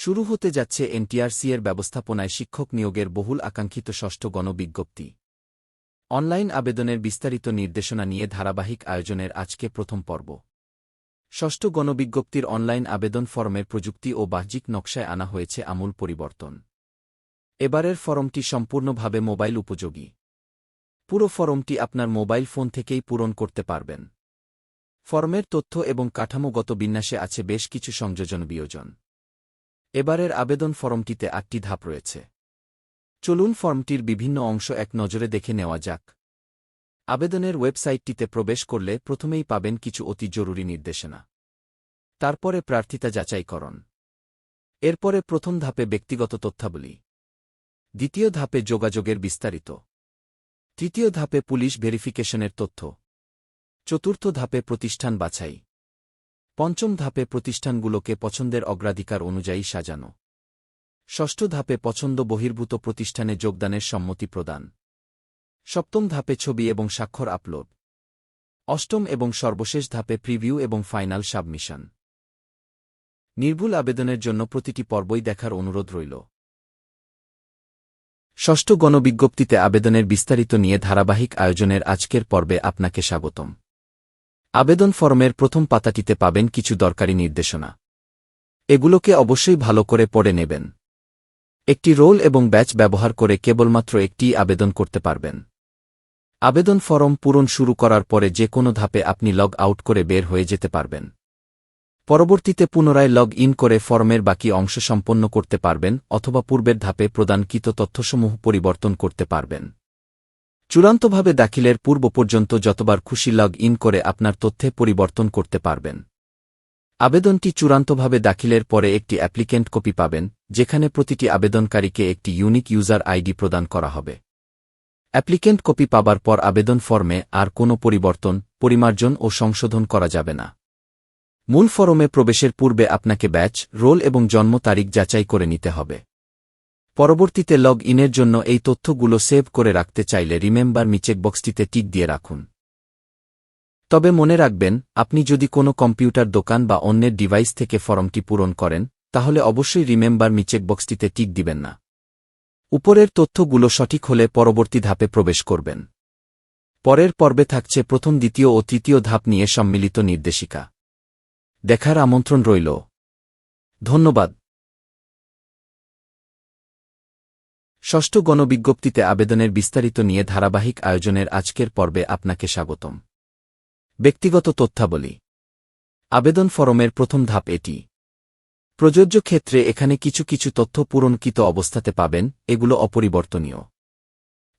শুরু হতে যাচ্ছে এনটিআরসি-এর ব্যবস্থাপনায় শিক্ষক নিয়োগের বহুল আকাঙ্ক্ষিত ষষ্ঠ গণবিজ্ঞপ্তি। অনলাইন আবেদনের বিস্তারিত নির্দেশনা নিয়ে ধারাবাহিক আয়োজনের আজকে প্রথম পর্ব। ষষ্ঠ গণবিজ্ঞপ্তির অনলাইন আবেদন ফরমের প্রযুক্তি ও বাহ্যিক নকশায় আনা হয়েছে আমূল পরিবর্তন। এবারের ফরমটি সম্পূর্ণভাবে মোবাইল উপযোগী। পুরো ফরমটি আপনার মোবাইল ফোন থেকেই পূরণ করতে পারবেন। ফরমের তথ্য এবং কাঠামোগত বিন্যাসে আছে বেশ কিছু সংযোজন বিয়োজন। এবারের আবেদন ফরমটিতে ৮টি ধাপ রয়েছে। চলুন ফর্মটির বিভিন্ন অংশ এক নজরে দেখে নেওয়া যাক। আবেদনের ওয়েবসাইটটিতে প্রবেশ করলে প্রথমেই পাবেন কিছু অতি জরুরি নির্দেশনা। তারপরে প্রার্থিতা যাচাইকরণ। এরপরে প্রথম ধাপে ব্যক্তিগত তথ্যাবলী। দ্বিতীয় ধাপে যোগাযোগের বিস্তারিত। তৃতীয় ধাপে পুলিশ ভেরিফিকেশনের তথ্য। চতুর্থ ধাপে প্রতিষ্ঠান বাছাই। পঞ্চম ধাপে প্রতিষ্ঠানগুলোকে পছন্দের অগ্রাধিকার অনুযায়ী সাজানো। ষষ্ঠ ধাপে পছন্দ বহির্ভূত প্রতিষ্ঠানে যোগদানের সম্মতি প্রদান। সপ্তম ধাপে ছবি এবং স্বাক্ষর আপলোড। অষ্টম এবং সর্বশেষ ধাপে প্রিভিউ এবং ফাইনাল সাবমিশন। নির্ভুল আবেদনের জন্য প্রতিটি পর্বই দেখার অনুরোধ রইল। ষষ্ঠ গণবিজ্ঞপ্তিতে আবেদনের বিস্তারিত নিয়ে ধারাবাহিক আয়োজনের আজকের পর্বে আপনাকে স্বাগতম। আবেদন ফরমের প্রথম পাতাটিতে পাবেন কিছু দরকারি নির্দেশনা। এগুলোকে অবশ্যই ভালো করে পড়ে নেবেন। একটি রোল এবং ব্যাচ ব্যবহার করে কেবলমাত্র একটিই আবেদন করতে পারবেন। আবেদন ফরম পূরণ শুরু করার পরে যে কোনো ধাপে আপনি লগ আউট করে বের হয়ে যেতে পারবেন। পরবর্তীতে পুনরায় লগ ইন করে ফরমের বাকি অংশ সম্পন্ন করতে পারবেন অথবা পূর্বের ধাপে প্রদানকৃত তথ্যসমূহ পরিবর্তন করতে পারবেন। চূড়ান্তভাবে দাখিলের পূর্ব পর্যন্ত যতবার খুশি লগ ইন করে আপনার তথ্যে পরিবর্তন করতে পারবেন। আবেদনটি চূড়ান্তভাবে দাখিলের পরে একটি অ্যাপ্লিকেন্ট কপি পাবেন, যেখানে প্রতিটি আবেদনকারীকে একটি ইউনিক ইউজার আইডি প্রদান করা হবে। অ্যাপ্লিকেন্ট কপি পাবার পর আবেদন ফর্মে আর কোনো পরিবর্তন, পরিমার্জন ও সংশোধন করা যাবে না। মূল ফরমে প্রবেশের পূর্বে আপনাকে ব্যাচ, রোল এবং জন্ম তারিখ যাচাই করে নিতে হবে। পরবর্তীতে লগ ইনের জন্য এই তথ্যগুলো সেভ করে রাখতে চাইলে রিমেম্বার মি চেকবক্সটিতে টিক দিয়ে রাখুন। তবে মনে রাখবেন, আপনি যদি কোনো কম্পিউটার দোকান বা অন্যের ডিভাইস থেকে ফরমটি পূরণ করেন, তাহলে অবশ্যই রিমেম্বার মি চেকবক্সটিতে টিক দিবেন না। উপরের তথ্যগুলো সঠিক হলে পরবর্তী ধাপে প্রবেশ করবেন। পরের পর্বে থাকছে প্রথম, দ্বিতীয় ও তৃতীয় ধাপ নিয়ে সম্মিলিত নির্দেশিকা। দেখার আমন্ত্রণ রইল। ধন্যবাদ। ষষ্ঠ গণবিজ্ঞপ্তিতে আবেদনের বিস্তারিত নিয়ে ধারাবাহিক আয়োজনের আজকের পর্বে আপনাকে স্বাগতম। ব্যক্তিগত তথ্যাবলী। আবেদন ফরমের প্রথম ধাপ এটি। প্রযোজ্য ক্ষেত্রে এখানে কিছু কিছু তথ্য পূরণকৃত অবস্থাতে পাবেন, এগুলো অপরিবর্তনীয়।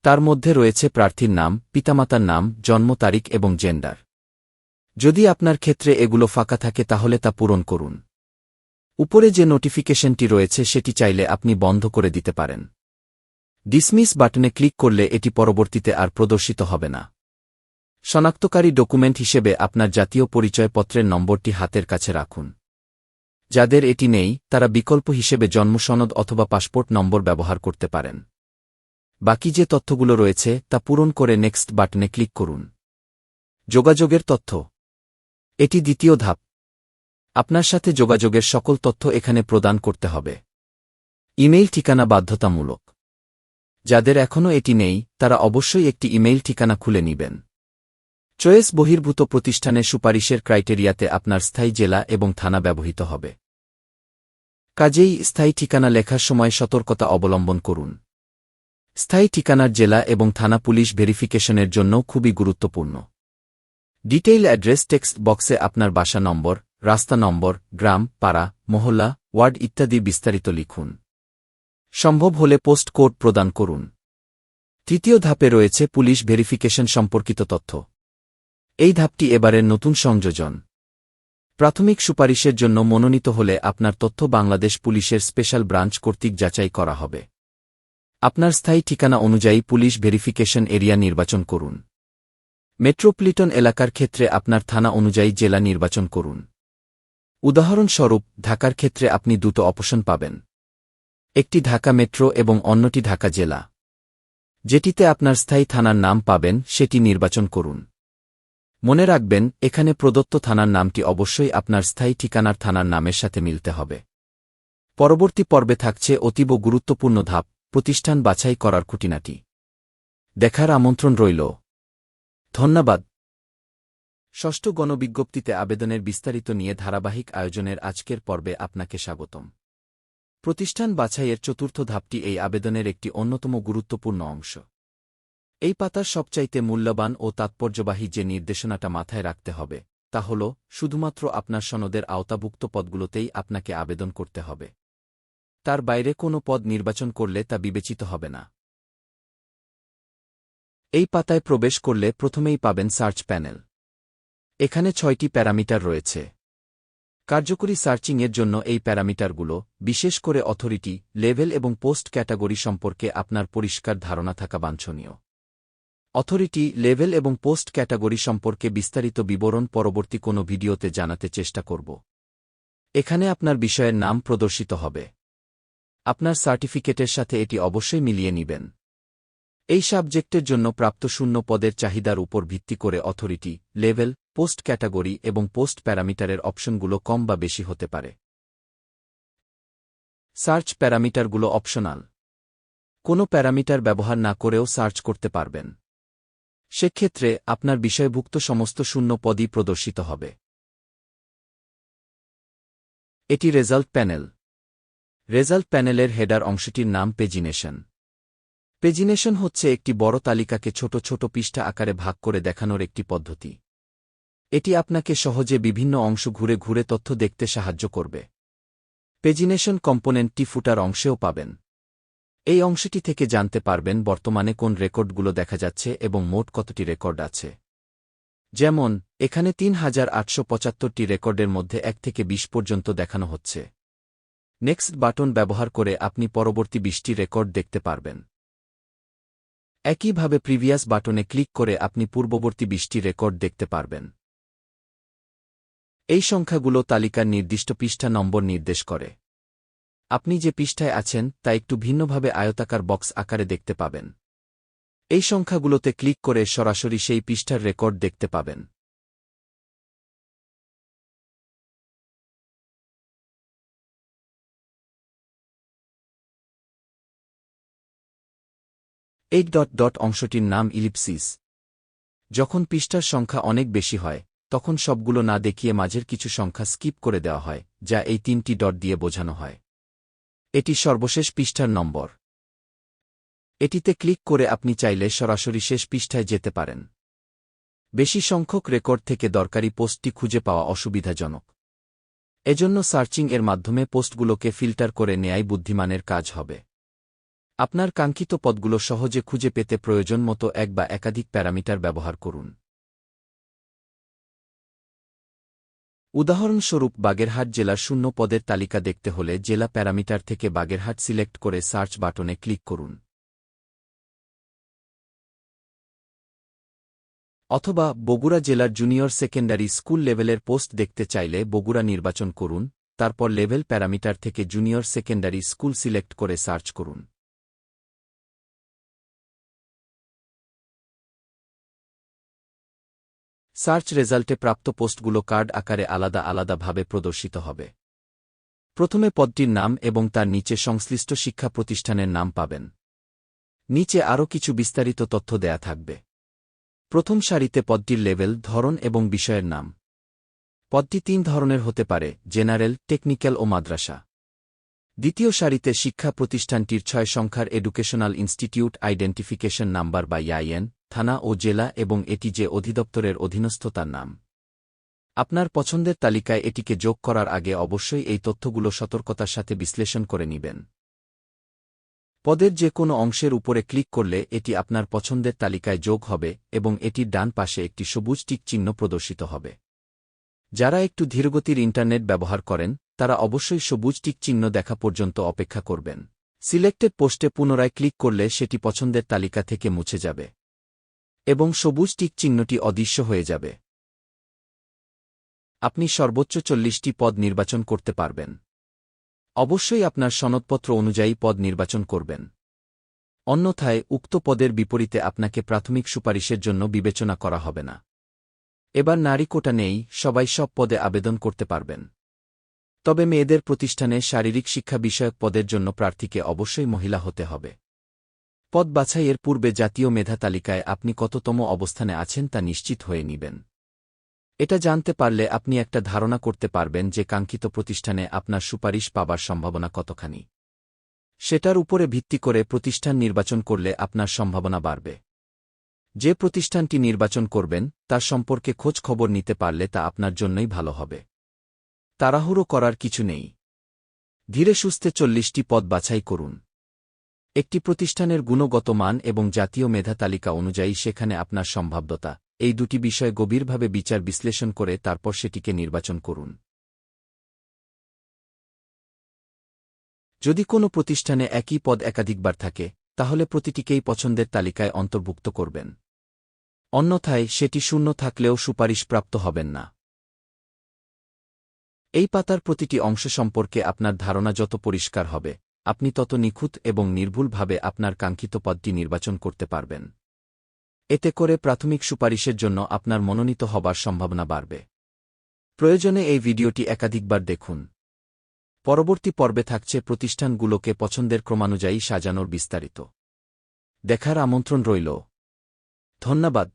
তার মধ্যে রয়েছে প্রার্থীর নাম, পিতামাতার নাম, জন্ম তারিখ এবং জেন্ডার। যদি আপনার ক্ষেত্রে এগুলো ফাঁকা থাকে তাহলে তা পূরণ করুন। উপরে যে নোটিফিকেশনটি রয়েছে সেটি চাইলে আপনি বন্ধ করে দিতে পারেন। ডিসমিস বাটনে ক্লিক করলে এটি পরবর্তীতে আর প্রদর্শিত হবে না। শনাক্তকারী ডকুমেন্ট হিসেবে আপনার জাতীয় পরিচয়পত্রের নম্বরটি হাতের কাছে রাখুন। যাদের এটি নেই, তারা বিকল্প হিসেবে জন্মসনদ অথবা পাসপোর্ট নম্বর ব্যবহার করতে পারেন। বাকি যে তথ্যগুলো রয়েছে তা পূরণ করে নেক্সট বাটনে ক্লিক করুন। যোগাযোগের তথ্য। এটি দ্বিতীয় ধাপ। আপনার সাথে যোগাযোগের সকল তথ্য এখানে প্রদান করতে হবে। ইমেইল ঠিকানা বাধ্যতামূলক। যাদের এখনও এটি নেই, তারা অবশ্যই একটি ইমেইল ঠিকানা খুলে নেবেন। চয়েস বহির্ভূত প্রতিষ্ঠানে সুপারিশের ক্রাইটেরিয়াতে আপনার স্থায়ী জেলা এবং থানা ব্যবহৃত হবে। কাজেই স্থায়ী ঠিকানা লেখার সময় সতর্কতা অবলম্বন করুন। স্থায়ী ঠিকানার জেলা এবং থানা পুলিশ ভেরিফিকেশনের জন্য খুবই গুরুত্বপূর্ণ। ডিটেইল অ্যাড্রেস টেক্সট বক্সে আপনার বাসা নম্বর, রাস্তা নম্বর, গ্রাম, পাড়া, মহল্লা, ওয়ার্ড ইত্যাদি বিস্তারিত লিখুন। সম্ভব হলে পোস্ট কোড প্রদান করুন। তৃতীয় ধাপে রয়েছে পুলিশ ভেরিফিকেশন সম্পর্কিত তথ্য। এই ধাপটি এবারের নতুন সংযোজন। প্রাথমিক সুপারিশের জন্য মনোনীত হলে আপনার তথ্য বাংলাদেশ পুলিশের স্পেশাল ব্রাঞ্চ কর্তৃক যাচাই করা হবে। আপনার স্থায়ী ঠিকানা অনুযায়ী পুলিশ ভেরিফিকেশন এরিয়া নির্বাচন করুন। মেট্রোপলিটন এলাকার ক্ষেত্রে আপনার থানা অনুযায়ী জেলা নির্বাচন করুন। উদাহরণস্বরূপ, ঢাকার ক্ষেত্রে আপনি দুটো অপশন পাবেন। একটি ঢাকা মেট্রো এবং অন্যটি ঢাকা জেলা। যেটিতে আপনার স্থায়ী থানার নাম পাবেন সেটি নির্বাচন করুন। মনে রাখবেন, এখানে প্রদত্ত থানার নামটি অবশ্যই আপনার স্থায়ী ঠিকানার থানার নামের সাথে মিলতে হবে। পরবর্তী পর্বে থাকছে অতীব গুরুত্বপূর্ণ ধাপ, প্রতিষ্ঠান বাছাই করার খুঁটিনাটি। দেখার আমন্ত্রণ রইল। ধন্যবাদ। ষষ্ঠ গণবিজ্ঞপ্তিতে আবেদনের বিস্তারিত নিয়ে ধারাবাহিক আয়োজনের আজকের পর্বে আপনাকে স্বাগতম। প্রতিষ্ঠান বাছাইয়ের চতুর্থ ধাপটি এই আবেদনের একটি অন্যতম গুরুত্বপূর্ণ অংশ। এই পাতার সবচাইতে মূল্যবান ও তাৎপর্যবাহী যে নির্দেশনাটা মাথায় রাখতে হবে, তা হল শুধুমাত্র আপনার সনদের আওতাভুক্ত পদগুলোতেই আপনাকে আবেদন করতে হবে। তার বাইরে কোনো পদ নির্বাচন করলে তা বিবেচিত হবে না। এই পাতায় প্রবেশ করলে প্রথমেই পাবেন সার্চ প্যানেল। এখানে 6টি প্যারামিটার রয়েছে। কার্যকরী সার্চিংয়ের জন্য এই প্যারামিটারগুলো, বিশেষ করে অথরিটি, লেভেল এবং পোস্ট ক্যাটাগরি সম্পর্কে আপনার পরিষ্কার ধারণা থাকা বাঞ্ছনীয়। অথরিটি, লেভেল এবং পোস্ট ক্যাটাগরি সম্পর্কে বিস্তারিত বিবরণ পরবর্তী কোনো ভিডিওতে জানাতে চেষ্টা করব। এখানে আপনার বিষয়ের নাম প্রদর্শিত হবে। আপনার সার্টিফিকেটের সাথে এটি অবশ্যই মিলিয়ে নিবেন। এই সাবজেক্টের জন্য প্রাপ্ত শূন্য পদের চাহিদার উপর ভিত্তি করে অথরিটি, লেভেল, পোস্ট ক্যাটাগরি এবং পোস্ট প্যারামিটারের অপশনগুলো কম বা বেশি হতে পারে। সার্চ প্যারামিটারগুলো অপশনাল। কোনো প্যারামিটার ব্যবহার না করেও সার্চ করতে পারবেন। সেক্ষেত্রে আপনার বিষয়ভুক্ত সমস্ত শূন্য পদই প্রদর্শিত হবে। এটি রেজাল্ট প্যানেল। রেজাল্ট প্যানেলের হেডার অংশটির নাম পেজিনেশন। পেজিনেশন হচ্ছে একটি বড় তালিকাকে ছোট ছোট পৃষ্ঠা আকারে ভাগ করে দেখানোর একটি পদ্ধতি। এটি আপনাকে সহজে বিভিন্ন অংশ ঘুরে ঘুরে তথ্য দেখতে সাহায্য করবে। পেজিনেশন কম্পোনেন্টটি ফুটার অংশেও পাবেন। এই অংশটি থেকে জানতে পারবেন বর্তমানে কোন রেকর্ডগুলো দেখা যাচ্ছে এবং মোট কতটি রেকর্ড আছে। যেমন, এখানে ৩,৮৭৫টি রেকর্ডের মধ্যে ১ থেকে ২০ পর্যন্ত দেখানো হচ্ছে। নেক্সট বাটন ব্যবহার করে আপনি পরবর্তী ২০টি রেকর্ড দেখতে পারবেন। একইভাবে প্রিভিয়াস বাটনে ক্লিক করে আপনি পূর্ববর্তী ২০টি রেকর্ড দেখতে পারবেন। এই সংখ্যাগুলো তালিকার নির্দিষ্ট পৃষ্ঠা নম্বর নির্দেশ করে। আপনি যে পৃষ্ঠায় আছেন তা একটু ভিন্নভাবে আয়তাকার বক্স আকারে দেখতে পাবেন। এই সংখ্যাগুলোতে ক্লিক করে সরাসরি সেই পৃষ্ঠার রেকর্ড দেখতে পাবেন। এই অংশটির নাম ইলিপসিস। যখন পৃষ্ঠার সংখ্যা অনেক বেশি হয়, তখন সবগুলো না দেখিয়ে মাঝের কিছু সংখ্যা স্কিপ করে দেওয়া হয়, যা এই 3টি ডট দিয়ে বোঝানো হয়। এটি সর্বশেষ পৃষ্ঠার নম্বর। এটিতে ক্লিক করে আপনি চাইলে সরাসরি শেষ পৃষ্ঠায় যেতে পারেন। বেশি সংখ্যক রেকর্ড থেকে দরকারি পোস্টটি খুঁজে পাওয়া অসুবিধাজনক। এজন্য সার্চিং এর মাধ্যমে পোস্টগুলোকে ফিল্টার করে নেয়াই বুদ্ধিমানের কাজ হবে। আপনার কাঙ্ক্ষিত পদগুলো সহজে খুঁজে পেতে প্রয়োজন মতো এক বা একাধিক প্যারামিটার ব্যবহার করুন। উদাহরণস্বরূপ বাগেরহাট জেলার শূন্য পদের তালিকা দেখতে হলে জেলা প্যারামিটার থেকে বাগেরহাট সিলেক্ট করে সার্চ বাটনে ক্লিক করুন। অথবা বগুড়া জেলার জুনিয়র সেকেন্ডারি স্কুল লেভেলের পোস্ট দেখতে চাইলে বগুড়া নির্বাচন করুন, তারপর লেভেল প্যারামিটার থেকে জুনিয়র সেকেন্ডারি স্কুল সিলেক্ট করে সার্চ করুন। সার্চ রেজাল্টে প্রাপ্ত পোস্টগুলো কার্ড আকারে আলাদা আলাদাভাবে প্রদর্শিত হবে। প্রথমে পদটির নাম এবং তার নিচে সংশ্লিষ্ট শিক্ষা প্রতিষ্ঠানের নাম পাবেন। নিচে আরও কিছু বিস্তারিত তথ্য দেয়া থাকবে। প্রথম সারিতে পদটির লেভেল, ধরন এবং বিষয়ের নাম। পদটি 3 ধরনের হতে পারে: জেনারেল, টেকনিক্যাল ও মাদ্রাসা। দ্বিতীয় সারিতে শিক্ষা প্রতিষ্ঠানটির 6 সংখ্যার এডুকেশনাল ইনস্টিটিউট আইডেন্টিফিকেশন নাম্বার বা ইআইএন, থানা ও জেলা এবং এটি যে অধিদপ্তরের অধীনস্থ তার নাম। আপনার পছন্দের তালিকায় এটিকে যোগ করার আগে অবশ্যই এই তথ্যগুলো সতর্কতার সাথে বিশ্লেষণ করে নেবেন। পদের যে কোনো অংশের উপরে ক্লিক করলে এটি আপনার পছন্দের তালিকায় যোগ হবে এবং এটির ডান পাশে একটি সবুজ টিক চিহ্ন প্রদর্শিত হবে। যারা একটু ধীরগতির ইন্টারনেট ব্যবহার করেন, তারা অবশ্যই সবুজ টিক চিহ্ন দেখা পর্যন্ত অপেক্ষা করবেন। সিলেক্টেড পোস্টে পুনরায় ক্লিক করলে সেটি পছন্দের তালিকা থেকে মুছে যাবে এবং সবুজ টিক চিহ্নটি অদৃশ্য হয়ে যাবে। আপনি সর্বোচ্চ 40টি পদ নির্বাচন করতে পারবেন। অবশ্যই আপনার সনদপত্র অনুযায়ী পদ নির্বাচন করবেন। অন্যথায় উক্ত পদের বিপরীতে আপনাকে প্রাথমিক সুপারিশের জন্য বিবেচনা করা হবে না। এবার নারী কোটা নেই, সবাই সব পদে আবেদন করতে পারবেন। তবে মেয়েদের প্রতিষ্ঠানে শারীরিক শিক্ষা বিষয়ক পদের জন্য প্রার্থীকে অবশ্যই মহিলা হতে হবে। পদ বাছাইয়ের পূর্বে জাতীয় মেধা তালিকায় আপনি কততম অবস্থানে আছেন তা নিশ্চিত হয়ে নিবেন। এটা জানতে পারলে আপনি একটা ধারণা করতে পারবেন যে কাঙ্ক্ষিত প্রতিষ্ঠানে আপনার সুপারিশ পাবার সম্ভাবনা কতখানি। সেটার উপরে ভিত্তি করে প্রতিষ্ঠান নির্বাচন করলে আপনার সম্ভাবনা বাড়বে। যে প্রতিষ্ঠানটি নির্বাচন করবেন তার সম্পর্কে খোঁজ খবর নিতে পারলে তা আপনার জন্যই ভালো হবে। তাড়াহুড়ো করার কিছু নেই। ধীরে সুস্থে 40টি পদ বাছাই করুন। একটি প্রতিষ্ঠানের গুণগত মান এবং জাতীয় মেধা তালিকা অনুযায়ী সেখানে আপনার সম্ভাব্যতা, এই দুটি বিষয় গভীরভাবে বিচার বিশ্লেষণ করে তারপর সেটিকে নির্বাচন করুন। যদি কোনো প্রতিষ্ঠানে একই পদ একাধিকবার থাকে তাহলে প্রতিটিকেই পছন্দের তালিকায় অন্তর্ভুক্ত করবেন। অন্যথায় সেটি শূন্য থাকলেও সুপারিশপ্রাপ্ত হবেন না। এই পাতার প্রতিটি অংশ সম্পর্কে আপনার ধারণা যত পরিষ্কার হবে আপনি তত নিখুঁত এবং নির্ভুলভাবে আপনার কাঙ্ক্ষিত পদটি নির্বাচন করতে পারবেন। এতে করে প্রাথমিক সুপারিশের জন্য আপনার মনোনীত হবার সম্ভাবনা বাড়বে। প্রয়োজনে এই ভিডিওটি একাধিকবার দেখুন। পরবর্তী পর্বে থাকছে প্রতিষ্ঠানগুলোকে পছন্দের ক্রমানুযায়ী সাজানোর বিস্তারিত। দেখার আমন্ত্রণ রইল। ধন্যবাদ।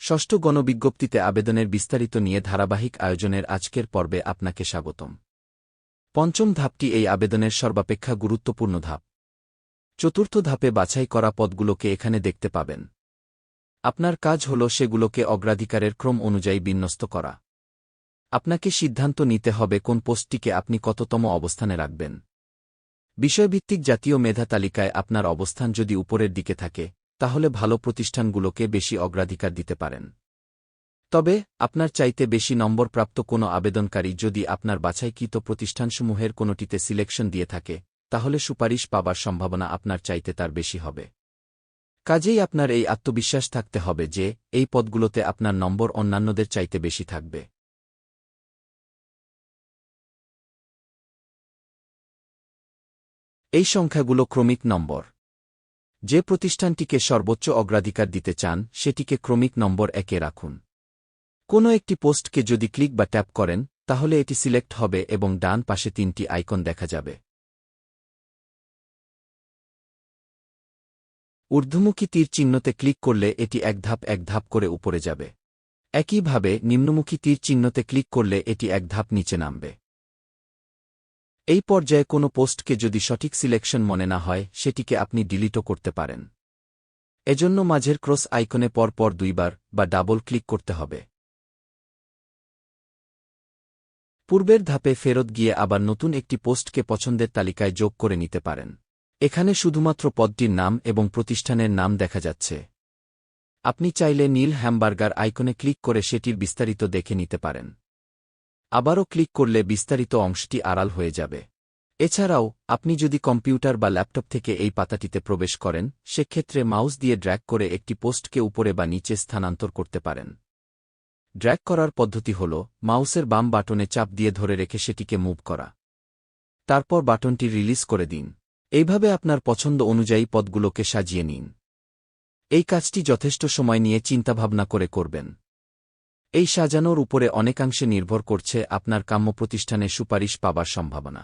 ষষ্ঠ গণবিজ্ঞপ্তিতে আবেদনের বিস্তারিত নিয়ে ধারাবাহিক আয়োজনের আজকের পর্বে আপনাকে স্বাগতম। পঞ্চম ধাপটি এই আবেদনের সর্বাপেক্ষা গুরুত্বপূর্ণ ধাপ। চতুর্থ ধাপে বাছাই করা পদগুলোকে এখানে দেখতে পাবেন। আপনার কাজ হল সেগুলোকে অগ্রাধিকারের ক্রম অনুযায়ী বিন্যস্ত করা। আপনাকে সিদ্ধান্ত নিতে হবে কোন পোস্টটিকে আপনি কততম অবস্থানে রাখবেন। বিষয়ভিত্তিক জাতীয় মেধা তালিকায় আপনার অবস্থান যদি উপরের দিকে থাকে তাহলে ভালো প্রতিষ্ঠানগুলোকে বেশি অগ্রাধিকার দিতে পারেন। তবে আপনার চাইতে বেশি নম্বরপ্রাপ্ত কোনো আবেদনকারী যদি আপনার বাছাইকৃত প্রতিষ্ঠানসমূহের কোনোটিতে সিলেকশন দিয়ে থাকে তাহলে সুপারিশ পাবার সম্ভাবনা আপনার চাইতে তার বেশি হবে। কাজেই আপনার এই আত্মবিশ্বাস থাকতে হবে যে এই পদগুলোতে আপনার নম্বর অন্যান্যদের চাইতে বেশি থাকবে। এই সংখ্যাগুলো ক্রমিক নম্বর। যে প্রতিষ্ঠানটিকে সর্বোচ্চ অগ্রাধিকার দিতে চান সেটিকে ক্রমিক নম্বর 1-এ রাখুন। কোনো একটি পোস্টকে যদি ক্লিক বা ট্যাপ করেন তাহলে এটি সিলেক্ট হবে এবং ডান পাশে 3টি আইকন দেখা যাবে। ঊর্ধ্বমুখী তীর চিহ্নতে ক্লিক করলে এটি এক ধাপ করে উপরে যাবে। একইভাবে নিম্নমুখী তীর চিহ্নতে ক্লিক করলে এটি এক ধাপ নিচে নামবে। এই পর্যায়ে কোনো পোস্টকে যদি সঠিক সিলেকশন মনে না হয় সেটিকে আপনি ডিলিটও করতে পারেন। এজন্য মাঝের ক্রস আইকনে পরপর 2বার বা ডাবল ক্লিক করতে হবে। পূর্বের ধাপে ফেরত গিয়ে আবার নতুন একটি পোস্টকে পছন্দের তালিকায় যোগ করে নিতে পারেন। এখানে শুধুমাত্র পদটির নাম এবং প্রতিষ্ঠানের নাম দেখা যাচ্ছে। আপনি চাইলে নীল হ্যামবার্গার আইকনে ক্লিক করে সেটির বিস্তারিত দেখে নিতে পারেন। আবারও ক্লিক করলে বিস্তারিত অংশটি আড়াল হয়ে যাবে। এছাড়াও আপনি যদি কম্পিউটার বা ল্যাপটপ থেকে এই পাতাটিতে প্রবেশ করেন সেক্ষেত্রে মাউস দিয়ে ড্র্যাগ করে একটি পোস্টকে উপরে বা নিচে স্থানান্তর করতে পারেন। ড্র্যাগ করার পদ্ধতি হল মাউসের বাম বাটনে চাপ দিয়ে ধরে রেখে সেটিকে মুভ করা। তারপর বাটনটি রিলিজ করে দিন। এইভাবে আপনার পছন্দ অনুযায়ী পদগুলোকে সাজিয়ে নিন। এই কাজটি যথেষ্ট সময় নিয়ে চিন্তাভাবনা করে করবেন। এই সাজানোর উপরে অনেকাংশে নির্ভর করছে আপনার কাম্য প্রতিষ্ঠানে সুপারিশ পাবার সম্ভাবনা।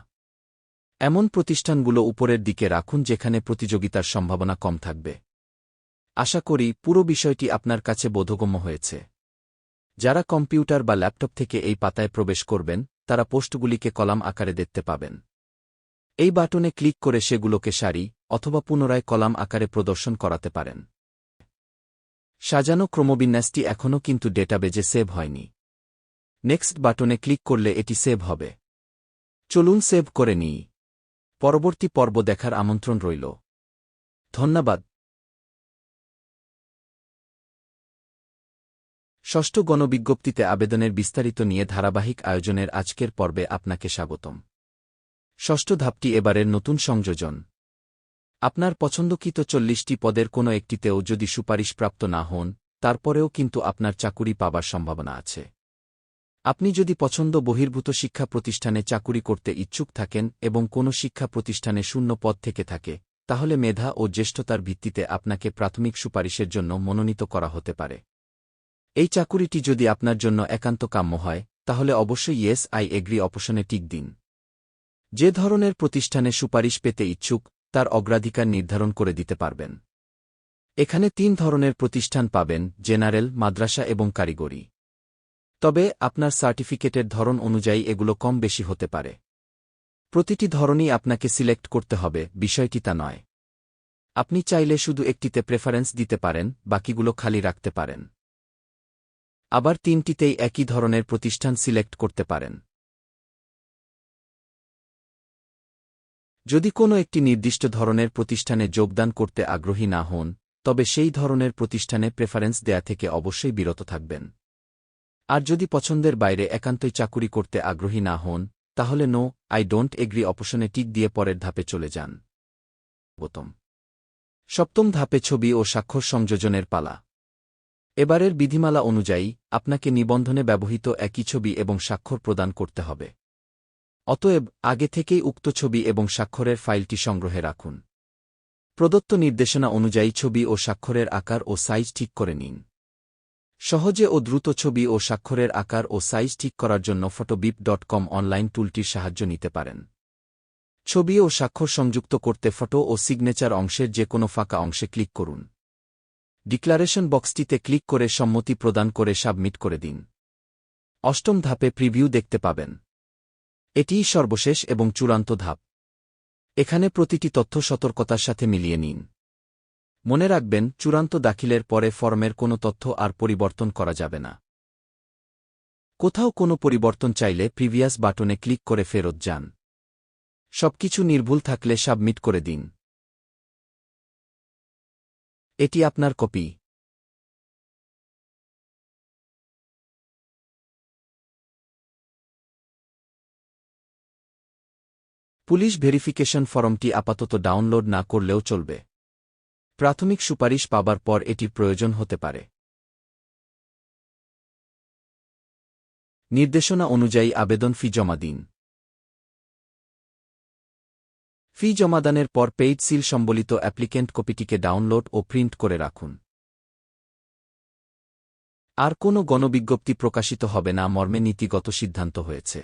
এমন প্রতিষ্ঠানগুলো উপরের দিকে রাখুন যেখানে প্রতিযোগিতার সম্ভাবনা কম থাকবে। আশা করি পুরো বিষয়টি আপনার কাছে বোধগম্য হয়েছে। যারা কম্পিউটার বা ল্যাপটপ থেকে এই পাতায় প্রবেশ করবেন তারা পোস্টগুলিকে কলাম আকারে দেখতে পাবেন। এই বাটনে ক্লিক করে সেগুলোকে সারি অথবা পুনরায় কলাম আকারে প্রদর্শন করাতে পারেন। সাজানো ক্রমবিন্যাসটি এখনও কিন্তু ডেটাবেজে সেভ হয়নি। নেক্সট বাটনে ক্লিক করলে এটি সেভ হবে। চলুন সেভ করে নিই। পরবর্তী পর্ব দেখার আমন্ত্রণ রইল। ধন্যবাদ। ষষ্ঠ গণবিজ্ঞপ্তিতে আবেদনের বিস্তারিত নিয়ে ধারাবাহিক আয়োজনের আজকের পর্বে আপনাকে স্বাগতম। ষষ্ঠ ধাপটি এবারের নতুন সংযোজন। আপনার পছন্দকৃত 40টি পদের কোনো একটিতেও যদি সুপারিশপ্রাপ্ত না হন তারপরেও কিন্তু আপনার চাকুরি পাবার সম্ভাবনা আছে। আপনি যদি পছন্দ বহির্ভূত শিক্ষা প্রতিষ্ঠানে চাকুরি করতে ইচ্ছুক থাকেন এবং কোনো শিক্ষা প্রতিষ্ঠানে শূন্য পদ থেকে থাকে তাহলে মেধা ও জ্যেষ্ঠতার ভিত্তিতে আপনাকে প্রাথমিক সুপারিশের জন্য মনোনীত করা হতে পারে। এই চাকুরিটি যদি আপনার জন্য একান্ত কাম্য হয়, তাহলে অবশ্যই ইয়েস আই এগ্রি অপশনে টিক দিন। যে ধরনের প্রতিষ্ঠানে সুপারিশ পেতে ইচ্ছুক, তার অগ্রাধিকার নির্ধারণ করে দিতে পারবেন। এখানে 3 ধরনের প্রতিষ্ঠান পাবেন: জেনারেল, মাদ্রাসা এবং কারিগরি। তবে আপনার সার্টিফিকেটের ধরন অনুযায়ী এগুলো কম বেশি হতে পারে। প্রতিটি ধরনই আপনাকে সিলেক্ট করতে হবে, বিষয়টি তা নয়। আপনি চাইলে শুধু একটিতে প্রেফারেন্স দিতে পারেন, বাকিগুলো খালি রাখতে পারেন। আবার 3টিতেই একই ধরনের প্রতিষ্ঠান সিলেক্ট করতে পারেন। যদি কোনো একটি নির্দিষ্ট ধরনের প্রতিষ্ঠানে যোগদান করতে আগ্রহী না হন, তবে সেই ধরনের প্রতিষ্ঠানে প্রেফারেন্স দেয়া থেকে অবশ্যই বিরত থাকবেন। আর যদি পছন্দের বাইরে একান্তই চাকুরি করতে আগ্রহী না হন, তাহলে নো আই ডোন্ট এগ্রি অপশনে টিক দিয়ে পরের ধাপে চলে যান। সপ্তম ধাপে ছবি ও স্বাক্ষর সংযোজনের পালা। এবারের বিধিমালা অনুযায়ী আপনাকে নিবন্ধনে ব্যবহৃত একই ছবি এবং স্বাক্ষর প্রদান করতে হবে। অতএব আগে থেকেই উক্ত ছবি এবং স্বাক্ষরের ফাইলটি সংগ্রহে রাখুন। প্রদত্ত নির্দেশনা অনুযায়ী ছবি ও স্বাক্ষরের আকার ও সাইজ ঠিক করে নিন। সহজে ও দ্রুত ছবি ও স্বাক্ষরের আকার ও সাইজ ঠিক করার জন্য photobip.com অনলাইন টুলটির সাহায্য নিতে পারেন। ছবি ও স্বাক্ষর সংযুক্ত করতে ফটো ও সিগনেচার অংশের যে কোনো ফাঁকা অংশে ক্লিক করুন। ডিক্লারেশন বক্সটিতে ক্লিক করে সম্মতি প্রদান করে সাবমিট করে দিন। অষ্টম ধাপে প্রিভিউ দেখতে পাবেন। এটিই সর্বশেষ এবং চূড়ান্ত ধাপ। এখানে প্রতিটি তথ্য সতর্কতার সাথে মিলিয়ে নিন। মনে রাখবেন, চূড়ান্ত দাখিলের পরে ফর্মের কোনো তথ্য আর পরিবর্তন করা যাবে না। কোথাও কোনো পরিবর্তন চাইলে প্রিভিয়াস বাটনে ক্লিক করে ফেরত যান। সবকিছু নির্ভুল থাকলে সাবমিট করে দিন। এটি আপনার কপি। পুলিশ ভেরিফিকেশন ফর্মটি আপাতত ডাউনলোড না করলেও চলবে। প্রাথমিক সুপারিশ পাবার পর এটির প্রয়োজন হতে পারে। নির্দেশনা অনুযায়ী আবেদন ফি জমা দিন। ফি জমাদানের পর পেইড সিল সম্বলিত অ্যাপ্লিকেন্ট কপিটিকে ডাউনলোড ও প্রিন্ট করে রাখুন। আর কোনো গণবিজ্ঞপ্তি প্রকাশিত হবে না মর্মে নীতিগত সিদ্ধান্ত হয়েছে।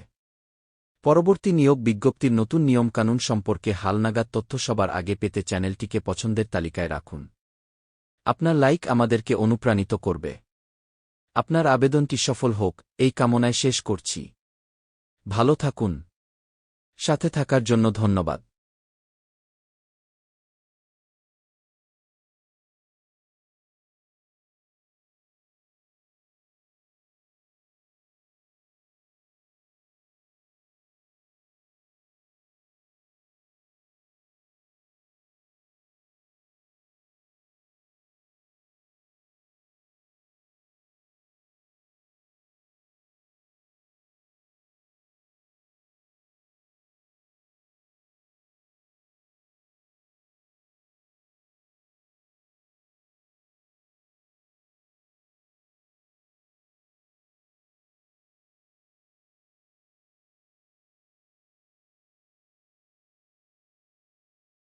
পরবর্তী নিয়োগ বিজ্ঞপ্তির নতুন নিয়মকানুন সম্পর্কে হালনাগাদ তথ্য সবার আগে পেতে চ্যানেলটিকে পছন্দের তালিকায় রাখুন। আপনার লাইক আমাদেরকে অনুপ্রাণিত করবে। আপনার আবেদনটি সফল হোক, এই কামনায় শেষ করছি। ভালো থাকুন। সাথে থাকার জন্য ধন্যবাদ।